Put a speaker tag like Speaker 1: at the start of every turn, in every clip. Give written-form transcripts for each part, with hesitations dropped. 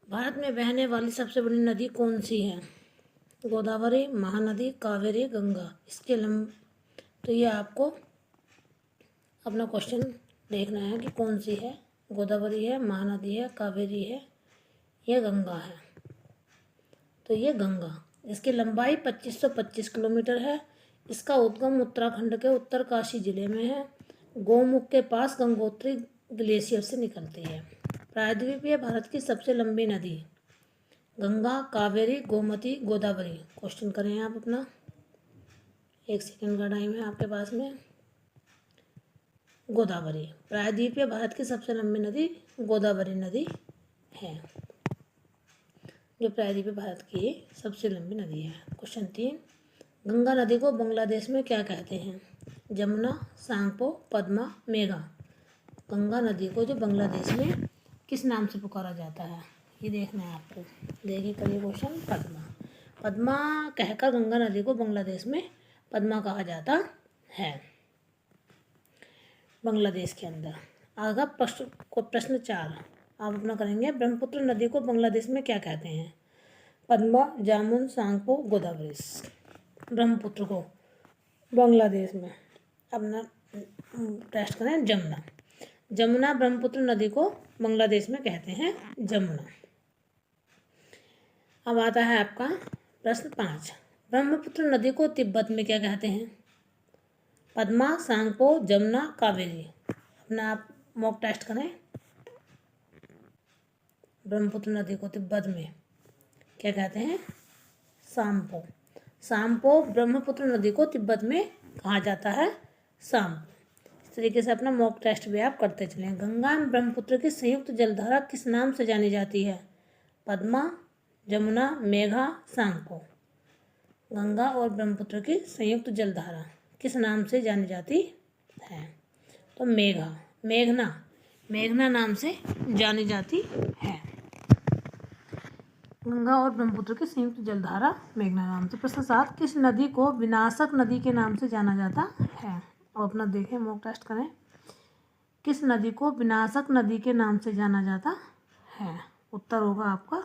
Speaker 1: भारत में बहने वाली सबसे बड़ी नदी कौन सी है? गोदावरी, महानदी, कावेरी, गंगा। इसके तो ये आपको अपना क्वेश्चन देखना है कि कौन सी है। गोदावरी है, महानदी है, कावेरी है, यह गंगा है। तो ये गंगा। इसकी लंबाई 2525 किलोमीटर है। इसका उद्गम उत्तराखंड के उत्तरकाशी जिले में है। गोमुख के पास गंगोत्री ग्लेशियर से निकलती है। प्रायद्वीपीय भारत की सबसे लंबी नदी गंगा, कावेरी, गोमती, गोदावरी। क्वेश्चन करें आप अपना। 1 सेकंड का टाइम है आपके पास में। गोदावरी। प्रायद्वीपीय भारत की सबसे लंबी नदी गोदावरी नदी है, जो प्रायद्वीपीय भारत की सबसे लंबी नदी है। क्वेश्चन 3, गंगा नदी को बांग्लादेश में क्या कहते हैं? जमुना, सांगपो, पद्मा, मेघा। गंगा नदी को जो बांग्लादेश में किस नाम से पुकारा जाता है, ये देखना है आपको। देखिए करिए क्वेश्चन। पद्मा। पद्मा कहकर गंगा नदी को बांग्लादेश में पद्मा कहा जाता है, बांग्लादेश के अंदर। आगे प्रश्न 4 आप अपना करेंगे। ब्रह्मपुत्र नदी को बांग्लादेश में क्या कहते हैं? पद्मा, जामुन, सांगपो, गोदावरी। ब्रह्मपुत्र को बांग्लादेश में अपना टेस्ट करें। जमुना। जमुना ब्रह्मपुत्र नदी को बांग्लादेश में कहते हैं जमुना। अब आता है आपका प्रश्न 5, ब्रह्मपुत्र नदी को तिब्बत में क्या कहते हैं? पद्मा, सांगपो, जमुना, कावेरी। अपना आप मॉक टेस्ट करें। ब्रह्मपुत्र नदी को तिब्बत में क्या कहते हैं? सांपो। सांपो ब्रह्मपुत्र नदी को तिब्बत में कहा जाता है सांपो। इस तरीके से अपना मॉक टेस्ट भी आप करते चलें। गंगा एवं ब्रह्मपुत्र की संयुक्त जलधारा किस नाम से जानी जाती है? पद्मा, जमुना, मेघा, सांगपो। गंगा और ब्रह्मपुत्र की संयुक्त जलधारा किस नाम से जानी जाती है? तो मेघा, मेघना नाम से जानी जाती है। गंगा और ब्रह्मपुत्र की संयुक्त जलधारा मेघना नाम से। प्रश्न 7, किस नदी को विनाशक नदी के नाम से जाना जाता है? और अपना देखें, मॉक टेस्ट करें। किस नदी को विनाशक नदी के नाम से जाना जाता है? उत्तर होगा आपका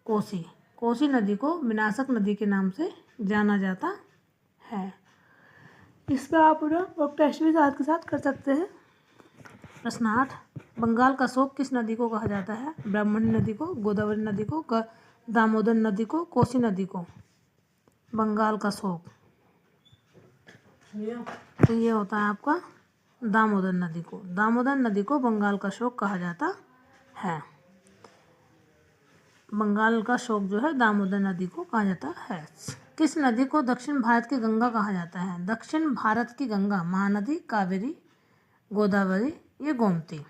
Speaker 1: कोसी। कोसी नदी को विनाशक नदी के नाम से जाना जाता है। इसमें आप मॉक टेस्ट भी साथ के साथ कर सकते हैं। प्रश्न 8, बंगाल का शोक किस नदी को कहा जाता है? ब्राह्मणी नदी को, गोदावरी नदी को, दामोदर नदी को, कोसी नदी को। बंगाल का शोक तो ये होता है आपका दामोदर नदी को। दामोदर नदी को बंगाल का शोक कहा जाता है। बंगाल का शोक जो है दामोदर नदी को कहा जाता है। किस नदी को दक्षिण भारत की गंगा कहा जाता है? दक्षिण भारत की गंगा महानदी, कावेरी, गोदावरी, ये गोमती।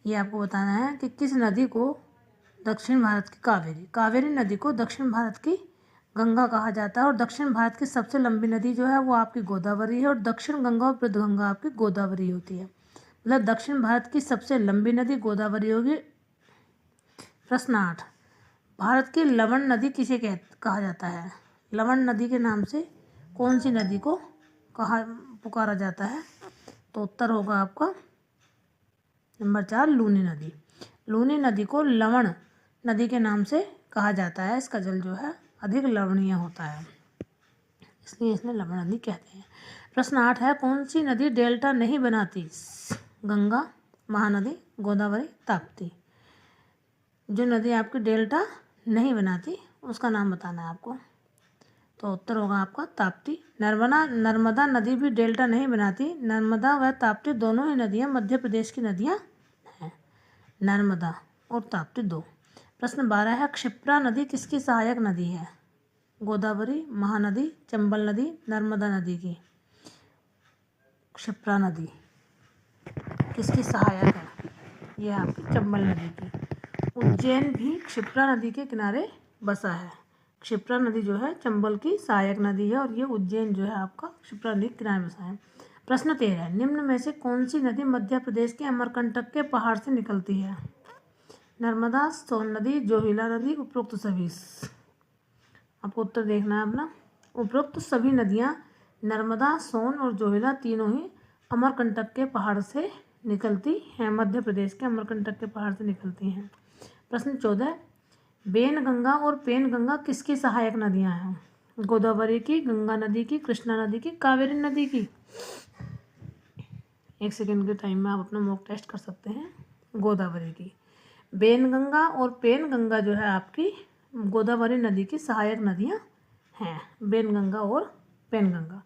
Speaker 1: ये आपको बताना है कि किस नदी को दक्षिण भारत की कावेरी नदी को दक्षिण भारत की गंगा कहा जाता है। और दक्षिण भारत की सबसे लंबी नदी जो है वो आपकी गोदावरी है। और दक्षिण गंगा और बुधगंगा आपकी गोदावरी होती है। मतलब दक्षिण भारत की सबसे लंबी नदी गोदावरी होगी। प्रश्न 8, भारत की लवण नदी किसे कहा जाता है? लवण नदी के नाम से कौन सी नदी को पुकारा जाता है? तो उत्तर होगा आपका नंबर 4, लूनी नदी। लूनी नदी को लवण नदी के नाम से कहा जाता है। इसका जल जो है अधिक लवणीय होता है, इसलिए इसमें लवण नदी कहते हैं। प्रश्न 8 है, कौन सी नदी डेल्टा नहीं बनाती? गंगा, महानदी, गोदावरी, ताप्ती। जो नदी आपकी डेल्टा नहीं बनाती उसका नाम बताना है आपको। तो उत्तर होगा आपका ताप्ती। नर्मदा नदी भी डेल्टा नहीं बनाती। नर्मदा व ताप्ती दोनों ही नदियाँ मध्य प्रदेश की नदियाँ हैं। नर्मदा और ताप्ती 2। प्रश्न 12 है, क्षिप्रा नदी किसकी सहायक नदी है? गोदावरी, महानदी, चंबल नदी, नर्मदा नदी की। क्षिप्रा नदी किसकी सहायक है? यह आपकी चंबल नदी की। उज्जैन भी क्षिप्रा नदी के किनारे बसा है। क्षिप्रा नदी जो है चंबल की सहायक नदी है और ये उज्जैन जो है आपका क्षिप्रा नदी के किनारे बसा है। प्रश्न 13, निम्न में से कौन सी नदी मध्य प्रदेश के अमरकंटक के पहाड़ से निकलती है? नर्मदा, सोन नदी, जोहिला नदी, उपरोक्त सभी। आपको उत्तर देखना है अपना। उपरोक्त सभी नदियाँ नर्मदा, सोन और जोहिला तीनों ही अमरकंटक के पहाड़ से निकलती हैं? मध्य प्रदेश के अमरकंटक के पहाड़ से निकलती हैं। प्रश्न 14, बेनगंगा और पेनगंगा किसकी सहायक नदियां हैं? गोदावरी की, गंगा नदी की, कृष्णा नदी की, कावेरी नदी की? 1 सेकेंड के टाइम में आप अपना मॉक टेस्ट कर सकते हैं। गोदावरी की। बेनगंगा और पेनगंगा जो है आपकी गोदावरी नदी की सहायक नदियां हैं, बेनगंगा और पेनगंगा।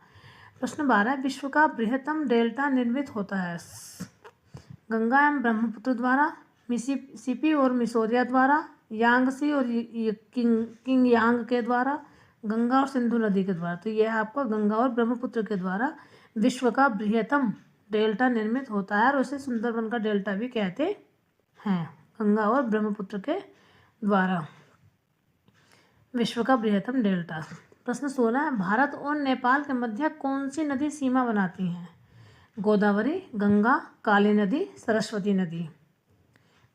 Speaker 1: प्रश्न 12, विश्व का बृहत्तम डेल्टा निर्मित होता है? गंगा एवं ब्रह्मपुत्र द्वारा, मिसिसिपी और मिसौरिया द्वारा, यांगसी और किंगयांग के द्वारा, गंगा और सिंधु नदी के द्वारा। तो यह आपका गंगा और ब्रह्मपुत्र के द्वारा विश्व का बृहत्तम डेल्टा निर्मित होता है और उसे सुंदरबन का डेल्टा भी कहते हैं। गंगा और ब्रह्मपुत्र के द्वारा विश्व का बृहत्तम डेल्टा। प्रश्न 16, भारत और नेपाल के मध्य कौन सी नदी सीमा बनाती हैं? गोदावरी, गंगा, काली नदी, सरस्वती नदी?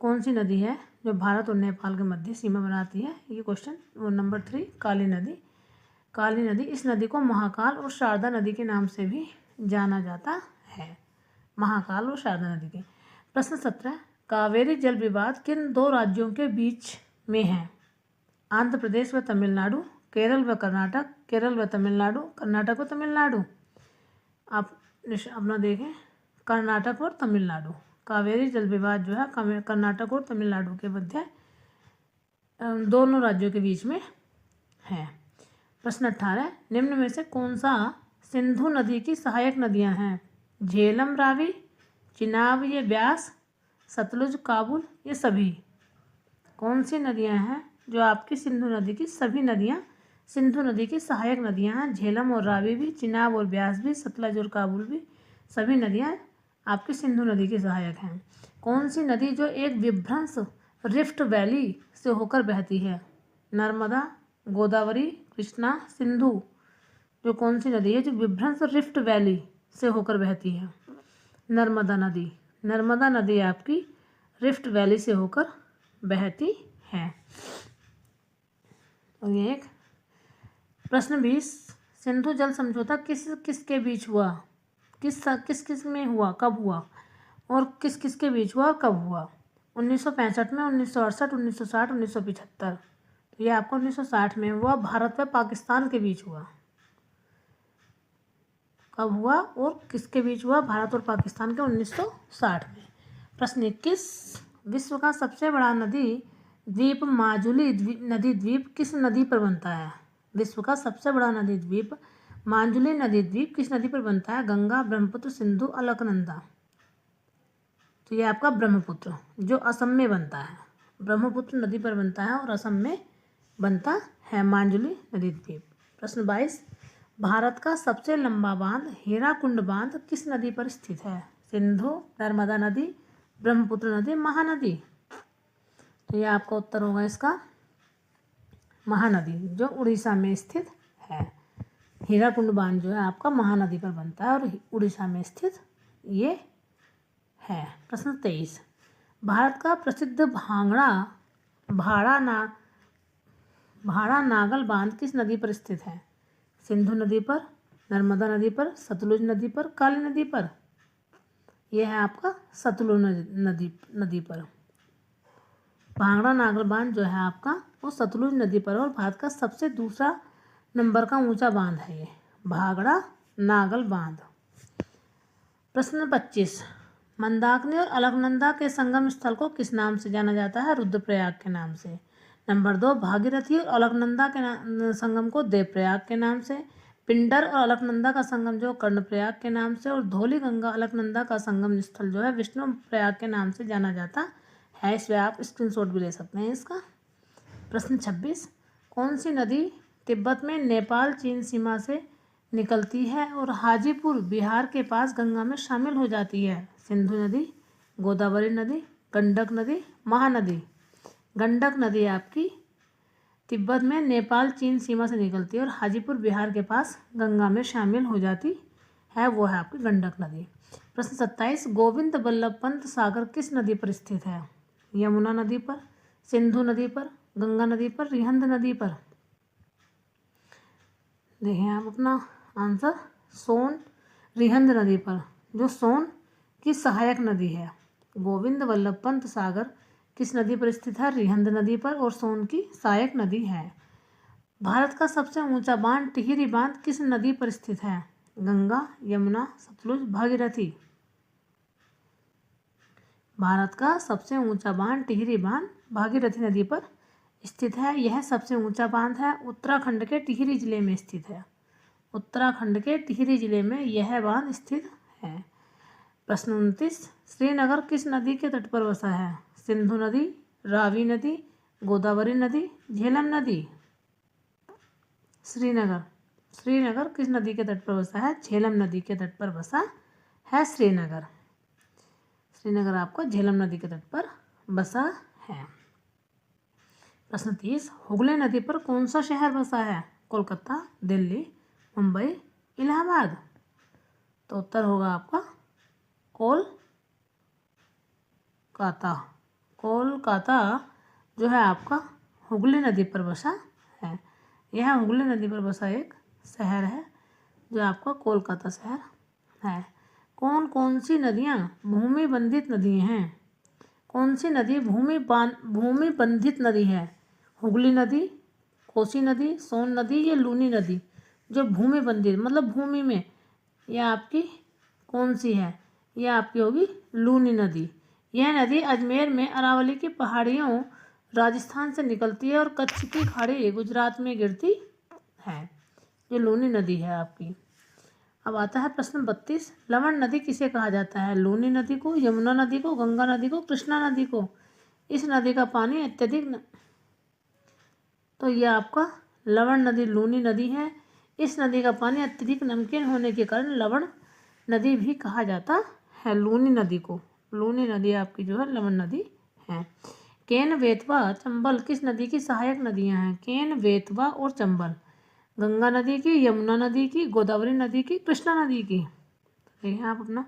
Speaker 1: कौन सी नदी है जो भारत और नेपाल के मध्य सीमा बनाती है? ये क्वेश्चन। वो नंबर 3, काली नदी। काली नदी, इस नदी को महाकाल और शारदा नदी के नाम से भी जाना जाता है। महाकाल और शारदा नदी के। प्रश्न 17, कावेरी जल विवाद किन 2 राज्यों के बीच में है? आंध्र प्रदेश व तमिलनाडु, केरल व कर्नाटक, केरल व तमिलनाडु, कर्नाटक व तमिलनाडु? आप अपना देखें, कर्नाटक और तमिलनाडु। कावेरी जल विवाद जो है कर्नाटक और तमिलनाडु के मध्य दोनों राज्यों के बीच में है। प्रश्न 18, निम्न में से कौन सा सिंधु नदी की सहायक नदियां हैं? झेलम, रावी, चिनाब, ये ब्यास, सतलुज, काबुल, ये सभी? कौन सी नदियां हैं जो आपकी सिंधु नदी की? सभी नदियां सिंधु नदी की सहायक नदियां हैं। झेलम और रावी भी, चिनाब और ब्यास भी, सतलज और काबुल भी, सभी नदियां आपकी सिंधु नदी की सहायक हैं। कौन सी नदी जो एक विभ्रंश रिफ्ट वैली से होकर बहती है? नर्मदा, गोदावरी, कृष्णा, सिंधु? जो कौन सी नदी है जो विभ्रंश रिफ्ट वैली से होकर बहती है? नर्मदा नदी। नर्मदा नदी आपकी रिफ्ट वैली से होकर बहती है। और ये एक प्रश्न 20, सिंधु जल समझौता किस किस के बीच हुआ? किस में हुआ, कब हुआ और किस किस के बीच हुआ और कब हुआ? 1965 में, 1968, 1960, 1975? तो ये आपको 1960 में हुआ। भारत व पाकिस्तान के बीच हुआ। कब हुआ और किसके बीच हुआ? भारत और पाकिस्तान के 1960 में। प्रश्न 21, विश्व का सबसे बड़ा नदी द्वीप माजुली नदी द्वीप किस नदी पर बनता है? विश्व का सबसे बड़ा नदी द्वीप माजुली नदी द्वीप किस नदी पर बनता है? गंगा, ब्रह्मपुत्र, सिंधु, अलकनंदा? तो ये आपका ब्रह्मपुत्र जो असम में बनता है। ब्रह्मपुत्र नदी पर बनता है और असम में बनता है माजुली नदी द्वीप। प्रश्न 22, भारत का सबसे लंबा बांध हीराकुंड बांध किस नदी पर स्थित है? सिंधु, नर्मदा नदी, ब्रह्मपुत्र नदी, महानदी? तो ये आपका उत्तर होगा इसका महानदी, जो उड़ीसा में स्थित है। हीराकुंड बांध जो है आपका महानदी पर बनता है और उड़ीसा में स्थित ये है। प्रश्न 23, भारत का प्रसिद्ध भाड़ा नागल बांध किस नदी पर स्थित है? सिंधु नदी पर, नर्मदा नदी पर, सतलुज नदी पर, काली नदी पर? यह है आपका सतलुज नदी पर। भांगड़ा नागल बांध जो है आपका वो सतलुज नदी पर और भारत का सबसे दूसरा नंबर का ऊंचा बांध है ये भांगड़ा नागल बांध। प्रश्न 25, मंदाकिनी और अलकनंदा के संगम स्थल को किस नाम से जाना जाता है? रुद्रप्रयाग के नाम से। नंबर 2, भागीरथी और अलकनंदा के संगम को देवप्रयाग के नाम से। पिंडर और अलकनंदा का संगम जो कर्णप्रयाग के नाम से। और धौली गंगा अलकनंदा का संगम स्थल जो है विष्णु प्रयाग के नाम से जाना जाता है। इसमें आप स्क्रीनशॉट भी ले सकते हैं इसका। प्रश्न 26, कौन सी नदी तिब्बत में नेपाल चीन सीमा से निकलती है और हाजीपुर बिहार के पास गंगा में शामिल हो जाती है? सिंधु नदी, गोदावरी नदी, गंडक नदी, महानदी? गंडक नदी आपकी तिब्बत में नेपाल चीन सीमा से निकलती है और हाजीपुर बिहार के पास गंगा में शामिल हो जाती है, वो है आपकी गंडक नदी। प्रश्न 27, गोविंद बल्लभ पंत सागर किस नदी पर स्थित है? यमुना नदी पर, सिंधु नदी पर, गंगा नदी पर, रिहंद नदी पर? देखें आप अपना आंसर, सोन रिहंद नदी पर। जो सोन की सहायक नदी है। गोविंद वल्लभ पंत सागर किस नदी पर स्थित है? रिहंद नदी पर, और सोन की सहायक नदी है। भारत का सबसे ऊंचा बांध टिहरी बांध किस नदी पर स्थित है? गंगा, यमुना, सतलुज, भागीरथी। भारत का सबसे ऊंचा बांध टिहरी बांध भागीरथी नदी पर स्थित है। यह सबसे ऊंचा बांध है, उत्तराखंड के टिहरी जिले में स्थित है। उत्तराखंड के टिहरी जिले में यह बांध स्थित है। प्रश्न 29, श्रीनगर किस नदी के तट पर बसा है? सिंधु नदी, रावी नदी, गोदावरी नदी, झेलम नदी। श्रीनगर किस नदी के तट पर बसा है? झेलम नदी के तट पर बसा है श्रीनगर। श्रीनगर आपको झेलम नदी के तट पर बसा है। प्रश्न 30, हुगली नदी पर कौन सा शहर बसा है? कोलकाता, दिल्ली, मुंबई, इलाहाबाद। तो उत्तर होगा आपका कोलकाता जो है आपका हुगली नदी पर बसा है। यह हुगली नदी पर बसा एक शहर है जो आपका कोलकाता शहर है। कौन कौन सी नदियाँ भूमि बंधित नदी हैं? कौन सी नदी भूमि बंधित नदी है? हुगली नदी, कोसी नदी, सोन नदी या लूनी नदी। जो भूमि बंधित मतलब भूमि में, यह आपकी कौन सी है? यह आपकी होगी लूनी नदी। यह नदी अजमेर में अरावली की पहाड़ियों राजस्थान से निकलती है और कच्छ की खाड़ी गुजरात में गिरती है। ये लूनी नदी है आपकी। अब आता है प्रश्न 32, लवण नदी किसे कहा जाता है? लूनी नदी को, यमुना नदी को, गंगा नदी को, कृष्णा नदी को। इस नदी का पानी अत्यधिक तो यह आपका लवण नदी लूनी नदी है। इस नदी का पानी अत्यधिक नमकीन होने के कारण लवण नदी भी कहा जाता है लूनी नदी को। लूनी नदी आपकी जो है लवण नदी है। केन, बेतवा, चंबल किस नदी की सहायक नदियां हैं? केन, बेतवा और चंबल। गंगा नदी की, यमुना नदी की, गोदावरी नदी की, कृष्णा नदी की। देखिए आप अपना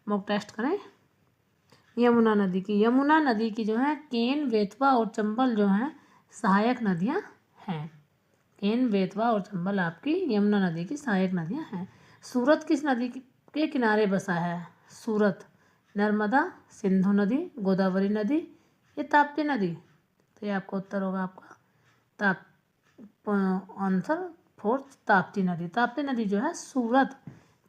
Speaker 1: मॉक टेस्ट करें। यमुना नदी की। यमुना नदी की जो है केन, बेतवा और चंबल जो हैं सहायक नदियां हैं। केन, बेतवा और चंबल आपकी यमुना नदी की सहायक नदियां हैं। सूरत किस नदी के किनारे बसा है? सूरत, नर्मदा, सिंधु नदी, गोदावरी नदी या ताप्ती नदी। तो ये आपका उत्तर होगा आपका आंसर 4 ताप्ती नदी। ताप्ती नदी जो है सूरत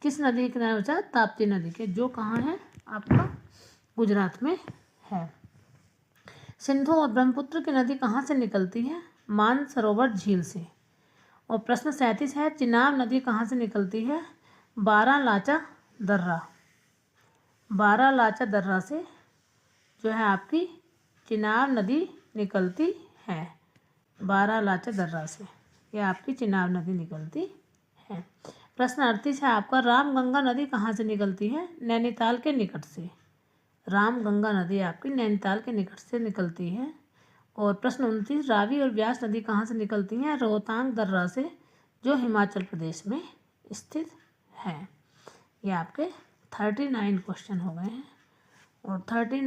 Speaker 1: किस नदी के किनारे बसा है? ताप्ती नदी के, जो कहाँ है आपका गुजरात में है। सिंधु और ब्रह्मपुत्र की नदी कहाँ से निकलती है? मानसरोवर झील से। और प्रश्न 37 है, चिनाब नदी कहाँ से निकलती है? बारालाचा दर्रा से जो है आपकी चिनाब नदी निकलती है। बारालाचा दर्रा से यह आपकी चिनाब नदी निकलती है। प्रश्न 38 है आपका, रामगंगा नदी कहाँ से निकलती है? नैनीताल के निकट से। रामगंगा नदी आपकी नैनीताल के निकट से निकलती है। और प्रश्न 29, रावी और ब्यास नदी कहाँ से निकलती हैं? रोहतांग दर्रा से, जो हिमाचल प्रदेश में स्थित है। ये आपके 39 क्वेश्चन हो गए हैं। और 39